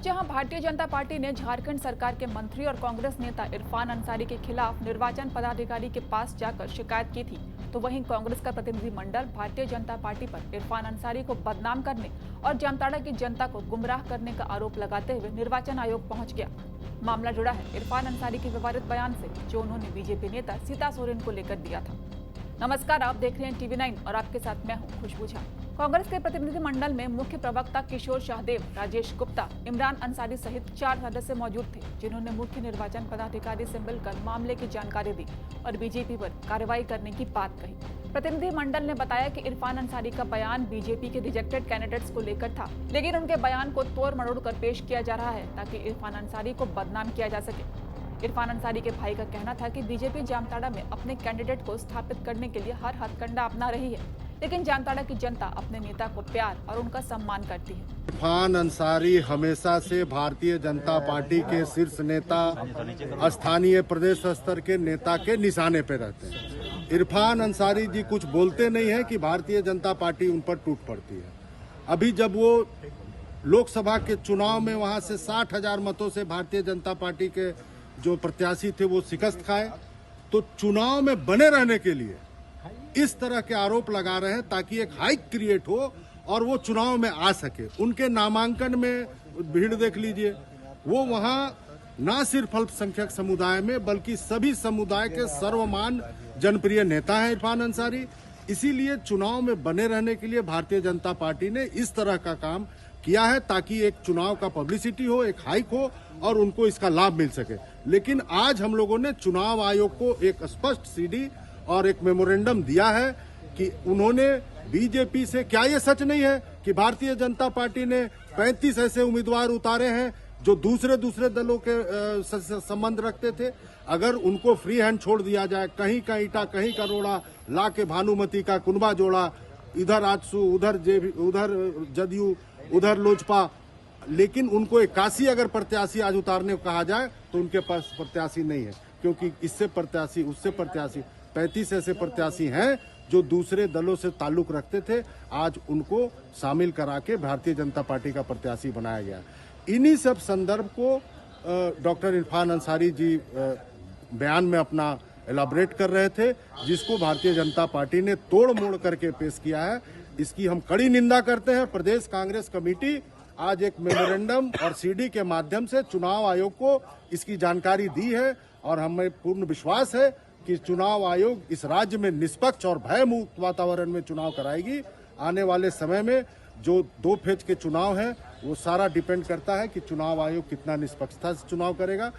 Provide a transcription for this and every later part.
जहां भारतीय जनता पार्टी ने झारखंड सरकार के मंत्री और कांग्रेस नेता इरफान अंसारी के खिलाफ निर्वाचन पदाधिकारी के पास जाकर शिकायत की थी, तो वहीं कांग्रेस का प्रतिनिधिमंडल भारतीय जनता पार्टी पर इरफान अंसारी को बदनाम करने और जामताड़ा की जनता को गुमराह करने का आरोप लगाते हुए निर्वाचन आयोग पहुंच गया। मामला जुड़ा है इरफान अंसारी के विवादित बयान से, जो उन्होंने बीजेपी नेता सीता सोरेन को लेकर दिया था। नमस्कार, आप देख रहे हैं TV9 और आपके साथ मैं हूं खुशबू झा। कांग्रेस के प्रतिनिधिमंडल में मुख्य प्रवक्ता किशोर शाहदेव, राजेश गुप्ता, इमरान अंसारी सहित 4 सदस्य मौजूद थे, जिन्होंने मुख्य निर्वाचन पदाधिकारी से मिलकर मामले की जानकारी दी और बीजेपी पर कार्रवाई करने की बात कही। प्रतिनिधिमंडल ने बताया कि इरफान अंसारी का बयान बीजेपी के रिजेक्टेड कैंडिडेट्स को लेकर था, लेकिन उनके बयान को तोड़ मरोड़ कर पेश किया जा रहा है ताकि इरफान अंसारी को बदनाम किया जा सके। इरफान अंसारी के भाई का कहना था कि बीजेपी जामताड़ा में अपने कैंडिडेट को स्थापित करने के लिए हर हथकंडा अपना रही है, लेकिन जामताड़ा की जनता अपने नेता को प्यार और उनका सम्मान करती है। इरफान अंसारी हमेशा से भारतीय जनता पार्टी के शीर्ष नेता, स्थानीय प्रदेश स्तर के नेता के निशाने पे रहते हैं। इरफान अंसारी जी कुछ बोलते नहीं है कि भारतीय जनता पार्टी उन पर टूट पड़ती है। अभी जब वो लोकसभा के चुनाव में वहां से 60,000 मतों से भारतीय जनता पार्टी के जो प्रत्याशी थे वो शिकस्त खाए, तो चुनाव में बने रहने के लिए इस तरह के आरोप लगा रहे हैं ताकि एक हाइक क्रिएट हो और वो चुनाव में आ सके। उनके नामांकन में भीड़ देख लीजिए, वो वहां ना सिर्फ अल्पसंख्यक समुदाय में बल्कि सभी समुदाय के सर्वमान जनप्रिय नेता हैं इरफान अंसारी। इसीलिए चुनाव में बने रहने के लिए भारतीय जनता पार्टी ने इस तरह का काम किया है ताकि एक चुनाव का पब्लिसिटी हो, एक हाइक हो और उनको इसका लाभ मिल सके। लेकिन आज हम लोगों ने चुनाव आयोग को एक स्पष्ट सीडी और एक मेमोरेंडम दिया है कि उन्होंने बीजेपी से, क्या ये सच नहीं है कि भारतीय जनता पार्टी ने 35 ऐसे उम्मीदवार उतारे हैं जो दूसरे दलों के संबंध रखते थे? अगर उनको फ्री हैंड छोड़ दिया जाए, कहीं का ईटा कहीं का रोड़ा ला के भानुमती का कुनबा जोड़ा, इधर आजसू, उधर जदयू, उधर लोजपा, लेकिन उनको 81 अगर प्रत्याशी आज उतारने को कहा जाए तो उनके पास प्रत्याशी नहीं है, क्योंकि इससे प्रत्याशी उससे प्रत्याशी 35 ऐसे प्रत्याशी हैं जो दूसरे दलों से ताल्लुक रखते थे, आज उनको शामिल करा के भारतीय जनता पार्टी का प्रत्याशी बनाया गया। इन्हीं सब संदर्भ को डॉक्टर इरफान अंसारी जी बयान में अपना एलाबरेट कर रहे थे, जिसको भारतीय जनता पार्टी ने तोड़ मोड़ करके पेश किया है। इसकी हम कड़ी निंदा करते हैं। प्रदेश कांग्रेस कमेटी आज एक मेमोरेंडम और सीडी के माध्यम से चुनाव आयोग को इसकी जानकारी दी है और हमें पूर्ण विश्वास है कि चुनाव आयोग इस राज्य में निष्पक्ष और भयमुक्त वातावरण में चुनाव कराएगी। आने वाले समय में जो 2 फेज के चुनाव हैं वो सारा डिपेंड करता है कि चुनाव आयोग कितना निष्पक्षता से चुनाव करेगा।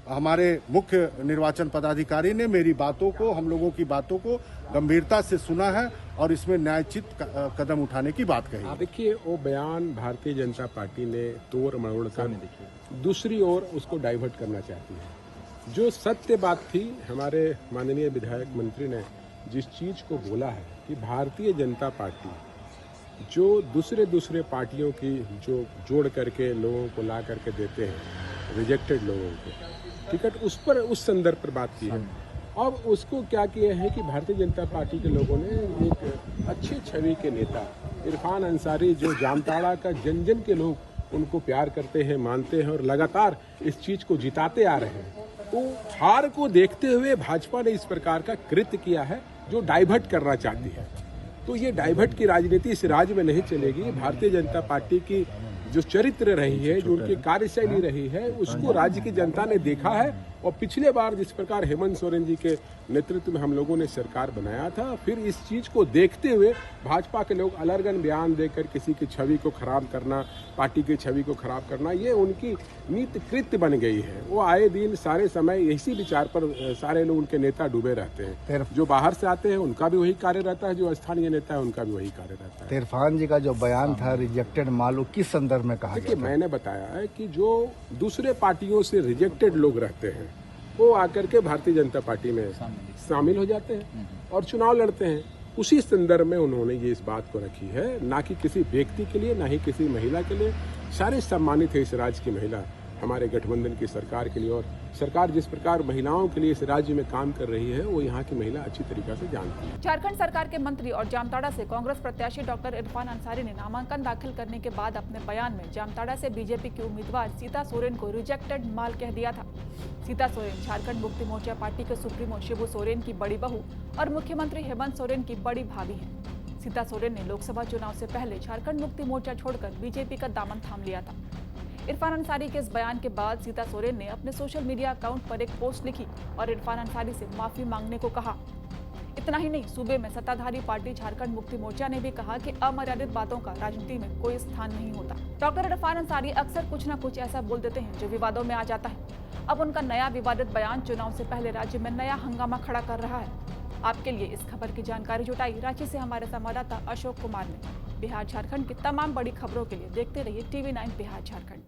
हमारे मुख्य निर्वाचन पदाधिकारी ने मेरी बातों को, हम लोगों की बातों को गंभीरता से सुना है और इसमें न्यायोचित कदम उठाने की बात कही। देखिए, वो बयान भारतीय जनता पार्टी ने तोड़ मरोड़ कर दूसरी ओर उसको डाइवर्ट करना चाहती है। जो सत्य बात थी, हमारे माननीय विधायक मंत्री ने जिस चीज को बोला है कि भारतीय जनता पार्टी जो दूसरे पार्टियों की जो जोड़ करके लोगों को ला करके देते हैं, रिजेक्टेड लोगों को टिकट, उस संदर्भ पर बात की है। अब उसको क्या किया है कि भारतीय जनता पार्टी के लोगों ने एक अच्छी छवि के नेता इरफान अंसारी, जो जामताड़ा का जन जन के लोग उनको प्यार करते हैं, मानते हैं और लगातार इस चीज को जिताते आ रहे हैं, तो हार को देखते हुए भाजपा ने इस प्रकार का कृत्य किया है जो डाइवर्ट करना चाहती है। तो ये डाइवर्ट की राजनीति इस राज्य में नहीं चलेगी। भारतीय जनता पार्टी की जो चरित्र रही है, जो उनकी कार्यशैली रही है, उसको राज्य की जनता ने देखा है। और पिछले बार जिस प्रकार हेमंत सोरेन जी के नेतृत्व में हम लोगों ने सरकार बनाया था, फिर इस चीज को देखते हुए भाजपा के लोग अलर्गन बयान देकर किसी की छवि को खराब करना, पार्टी की छवि को खराब करना, ये उनकी नीति कृत्य बन गई है। वो आए दिन सारे समय इसी विचार पर सारे लोग, उनके नेता डूबे रहते हैं। जो बाहर से आते हैं उनका भी वही कार्य रहता है, जो स्थानीय नेता है उनका भी वही कार्य रहता है। इरफान जी का जो बयान था रिजेक्टेड मालूम किस संदर्भ में कहा गया? मैंने बताया है कि जो दूसरे पार्टियों से रिजेक्टेड लोग रहते हैं वो आकर के भारतीय जनता पार्टी में शामिल हो जाते हैं और चुनाव लड़ते हैं। उसी संदर्भ में उन्होंने ये इस बात को रखी है, ना कि किसी व्यक्ति के लिए, ना ही किसी महिला के लिए। सारे सम्मानित है इस राज्य की महिला हमारे गठबंधन की सरकार के लिए। और सरकार जिस प्रकार महिलाओं के लिए इस राज्य में काम कर रही है वो यहाँ की महिला अच्छी तरीके से जानती है। झारखंड सरकार के मंत्री और जामताड़ा से कांग्रेस प्रत्याशी डॉक्टर इरफान अंसारी ने नामांकन दाखिल करने के बाद अपने बयान में जामताड़ा से बीजेपी की उम्मीदवार सीता सोरेन को रिजेक्टेड माल कह दिया था। सीता सोरेन झारखंड मुक्ति मोर्चा पार्टी के सुप्रीमो शिबू सोरेन की बड़ी बहू और मुख्यमंत्री हेमंत सोरेन की बड़ी भाभी है। सीता सोरेन ने लोकसभा चुनाव से पहले झारखंड मुक्ति मोर्चा छोड़कर बीजेपी का दामन थाम लिया था। इरफान अंसारी के इस बयान के बाद सीता सोरेन ने अपने सोशल मीडिया अकाउंट पर एक पोस्ट लिखी और इरफान अंसारी से माफी मांगने को कहा। इतना ही नहीं, सूबे में सत्ताधारी पार्टी झारखंड मुक्ति मोर्चा ने भी कहा कि अमर्यादित बातों का राजनीति में कोई स्थान नहीं होता। डॉक्टर इरफान अंसारी अक्सर कुछ न कुछ ऐसा बोल देते हैं जो विवादों में आ जाता है। अब उनका नया विवादित बयान चुनाव से पहले राज्य में नया हंगामा खड़ा कर रहा है। आपके लिए इस खबर की जानकारी जुटाई रांची से हमारे संवाददाता अशोक कुमार ने। बिहार झारखंड की तमाम बड़ी खबरों के लिए देखते रहिए TV9 बिहार झारखंड।